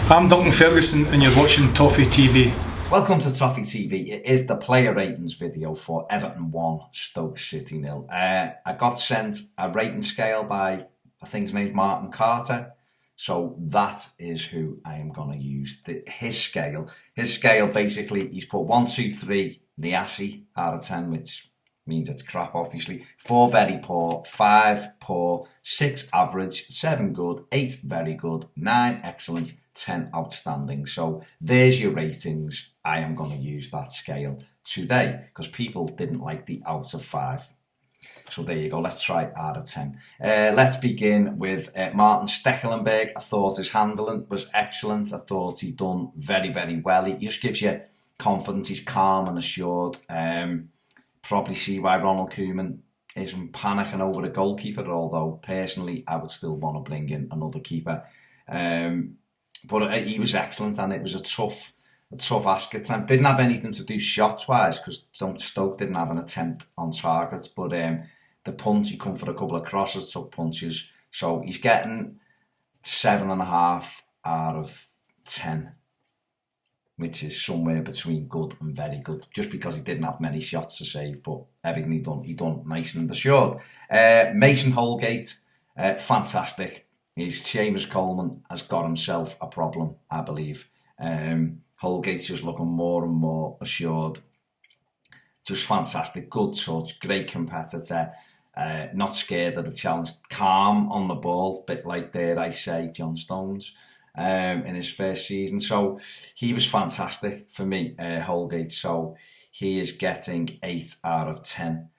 I'm Duncan Ferguson and you're watching Toffee TV. Welcome to Toffee TV. It is the player ratings video for Everton 1, Stoke City 0. I got sent a rating scale by, I think his name's Martin Carter. So that is who I am going to use. His scale. His scale, basically, he's put 1, 2, 3 Niasi out of 10, which means it's crap, obviously. 4 very poor, 5 poor, 6 average, 7 good, 8 very good, 9 excellent, 10 outstanding. So there's your ratings. I am going to use that scale today because people didn't like the out of 5. So there you go. Let's try out of 10. Let's begin with Martin Stekelenburg. I thought his handling was excellent. I thought he'd done very, very well. He just gives you confidence. He's calm and assured. Probably see why Ronald Koeman isn't panicking over the goalkeeper, although personally I would still want to bring in another keeper. But he was excellent, and it was a tough ask at times. Didn't have anything to do shots-wise because Stoke didn't have an attempt on target, but the punch, he come for a couple of crosses, took punches. So he's getting 7.5 out of 10, which is somewhere between good and very good, just because he didn't have many shots to save, but everything he done nice and assured. Mason Holgate, fantastic. Seamus Coleman has got himself a problem, I believe. Holgate's just looking more and more assured. Just fantastic, good touch, great competitor, not scared of the challenge, calm on the ball, bit like, dare I say, John Stones in his first season. So he was fantastic for me, Holgate. So he is getting 8 out of 10.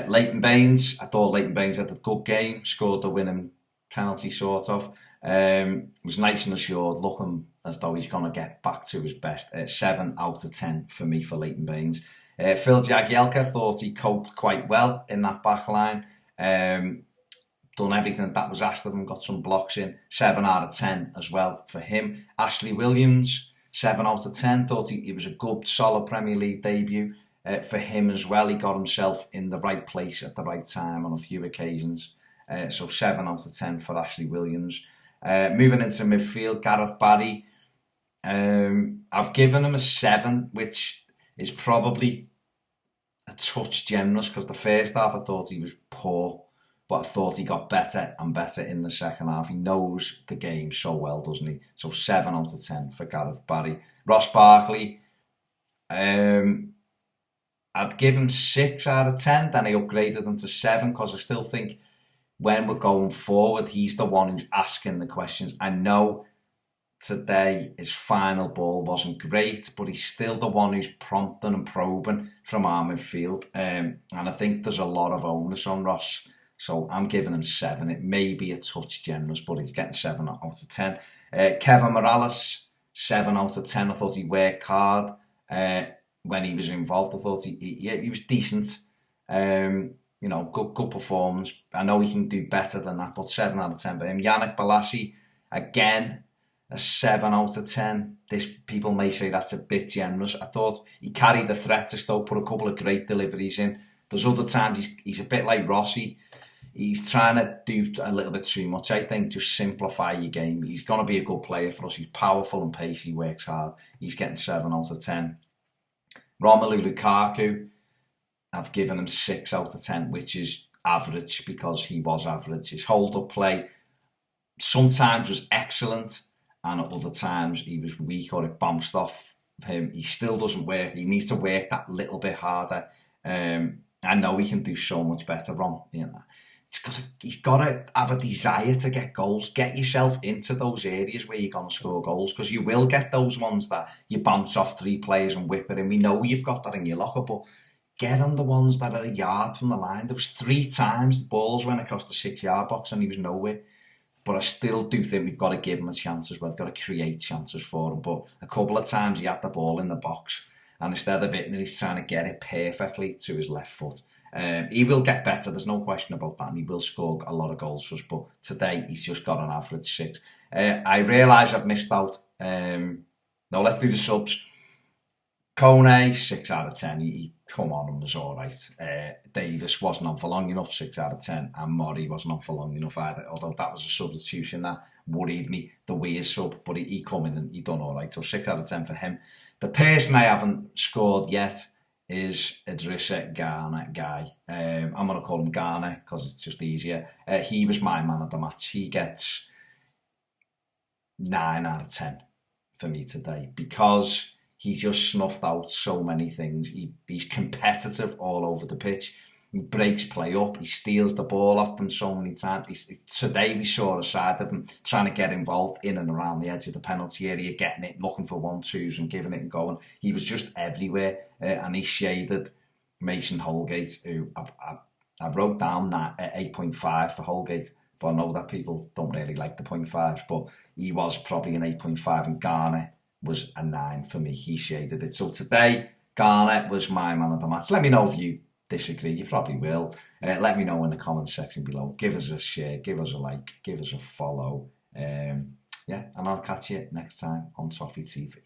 Leighton Baines, I thought Leighton Baines had a good game, scored the winning penalty sort of. Was nice and assured, looking as though he's going to get back to his best. 7 out of 10 for me for Leighton Baines. Phil Jagielka, thought he coped quite well in that back line. Done everything that was asked of him, got some blocks in. 7 out of 10 as well for him. Ashley Williams, 7 out of 10. Thought he was a good, solid Premier League debut for him as well. He got himself in the right place at the right time on a few occasions. So 7 out of 10 for Ashley Williams. Moving into midfield, Gareth Barry. I've given him a 7, which is probably a touch generous because the first half I thought he was poor, but I thought he got better and better in the second half. He knows the game so well, doesn't he? So 7 out of 10 for Gareth Barry. Ross Barkley. I'd give him 6 out of 10, then I upgraded him to 7 because I still think when we're going forward, he's the one who's asking the questions. I know today his final ball wasn't great, but he's still the one who's prompting and probing from our midfield. And I think there's a lot of onus on Ross. So I'm giving him 7. It may be a touch generous, but he's getting 7 out of 10. Kevin Morales, 7 out of 10. I thought he worked hard when he was involved. I thought he was decent. Good performance. I know he can do better than that, but 7 out of 10 for him. Yannick Bolasie, again, a 7 out of 10. People may say that's a bit generous. I thought he carried the threat to Stoke, put a couple of great deliveries in. There's other times he's a bit like Rossi. He's trying to do a little bit too much, I think. Just simplify your game. He's going to be a good player for us. He's powerful and pacey, he works hard. He's getting 7 out of 10. Romelu Lukaku, I've given him 6 out of 10, which is average because he was average. His hold-up play sometimes was excellent, and at other times he was weak or it bounced off him. He still doesn't work. He needs to work that little bit harder. I know he can do so much better, Ron. It's because he's got to have a desire to get goals. Get yourself into those areas where you're going to score goals, because you will get those ones that you bounce off 3 players and whip it in. We know you've got that in your locker, but get on the ones that are a yard from the line. There was 3 times the balls went across the 6-yard box and he was nowhere. But I still do think we've got to give him a chance as well. We've got to create chances for him. But a couple of times he had the ball in the box, and instead of hitting it, he's trying to get it perfectly to his left foot. He will get better, there's no question about that, and he will score a lot of goals for us. But today, he's just got an average 6. I realise I've missed out. Now, let's do the subs. Kone, 6 out of 10. He come on and was all right. Davis wasn't on for long enough, 6 out of 10. And Murray wasn't on for long enough either, although that was a substitution that worried me, the weird sub, but he come in and he done all right. So 6 out of 10 for him. The person I haven't scored yet is Idrissa Gana guy. I'm going to call him Gana because it's just easier. He was my man of the match. He gets 9 out of 10 for me today because he just snuffed out so many things. He's competitive all over the pitch. He breaks play up. He steals the ball off them so many times. Today we saw a side of him trying to get involved in and around the edge of the penalty area, getting it, looking for 1-2s and giving it and going. He was just everywhere. And he shaded Mason Holgate, who I wrote down that at 8.5 for Holgate. But I know that people don't really like the 0.5s, but he was probably an 8.5 and Garner was a 9 for me. He shaded it. So today, Garner was my man of the match. Let me know if you disagree. You probably will. Let me know in the comments section below. Give us a share, give us a like, give us a follow. And I'll catch you next time on Toffee TV.